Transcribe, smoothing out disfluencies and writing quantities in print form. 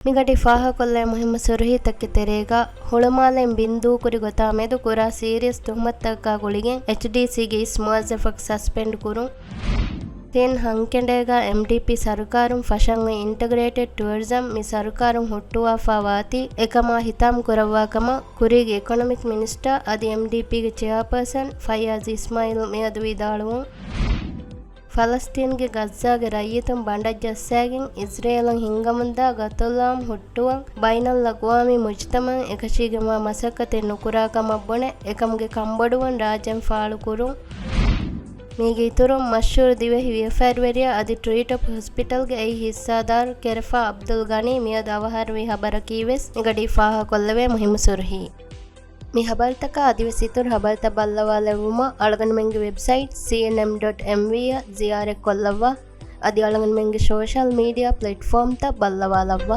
ಮಿಗಡಿ ಫಾಹ ಕೊಲ್ಲೆ ಮುಹಿಮ್ಮ ಸುರುಹಿ ತಕ್ಕಿ ತೆರೆಗ ಹುಳಮಾಲೆಂ ಬಿಂದು ಕುರಿ ಗೊತ್ತಾ ಮೆದು ಕುರ ಸೀರಿಯಸ್ ತುಹಮತ್ತಕ್ಕ ಗುಳಿಗೆ HDCಗೆ ಇಸ್ ಮುವಜ್ಜಫಕ್ ಸಸ್ಪೆಂಡ್ ಕುರು ತೇನ್ ಹಂಕೆಂಡೇಗ MDP ಸರ್ಕಾರಂ ಫಶಂಗ ಇಂಟಗ್ರೇಟೆಡ್ ಟೂರಿಸಂ ಮಿ ಸರ್ಕಾರಂ ಹುಟ್ಟುವಾಫಾ ವಾತಿ ಎಕಮ ಹಿತಾಂ ಕುರವ್ವಾಕಮ ಕುರಿಗೆ ಎಕನಾಮಿಕ್ ಮಿನಿಸ್ಟರ್ ಅದಿ MDPಗೆ ಚೇರ್ಪರ್ಸನ್ ಫಯಾಜ್ ಇಸ್ಮಾಯಿಲ್ ಮೇಯದು ವಿದಾಳುವು ಫಲಸ್ತೀನ್ಗೆ ಗಜ್ಜಾಗೆ ರಯ್ಯಿತಂ ಬಂಡಜ್ಜಸ್ಸಾಗಿನ್ ಇಸ್ರೇಲಂ ಹಿಂಗಮುಂದ ಗತುಲ್ಲಾಂ ಹುಟ್ಟುವಂ ಬೈನಲ್ ಲಗ್ವಾಮಿ ಮುಜ್ತಮಂ ಎಕಶಿಗೆ ಮಸಕತೆ ನುಕುರಾಕಮಬ್ಬೊಣೆ ಎಕಮ್ಗೆ ಕಂಬಡುವನ್ ರಾಜ್ಯಂ ಫಾಳು ಕುರುಂ ಮೀಗೆ ಇತುರುಂ ಮಶ್ಹೂರ್ ದಿವೆಹಿ ವಿಯಫರ್ವೆರಿಯ ಅದಿ ಟ್ರೀಟಪ್ ಹಾಸ್ಪಿಟಲ್ಗೆ ಐ ಹಿಸ್ಸಾದಾರ್ ಕೆರಫಾ ಅಬ್ದುಲ್ ಗನಿ ಮಿಯದ ಅವಹಾರವಿ ಹಬರ ಕೀವೆಸ್ ನಿಗಡಿ ಫಾಹ ಕೊಲ್ಲವೆ ಮುಹಿಮ ಸುರ್ಹಿ ಮಿ ಹಬರ್ತಕ ಅದಿವೆಸಿತುರ್ ಹಬರ್ತ ಬಲ್ಲವಾಲೆವುಮ ಅಳಗನ್ ಮೆಂಗೆ ವೆಬ್ಸೈಟ್ cnm.mv ಜಿಯಾರೆ ಕೊಲ್ಲವ್ವ ಅದಿ ಅಳಗನ್ ಮೆಂಗೆ ಸೋಷಲ್ ಮೀಡಿಯಾ ಪ್ಲಾಟ್ಫಾರ್ಮ್ ತ ಬಲ್ಲವಾಲವ್ವ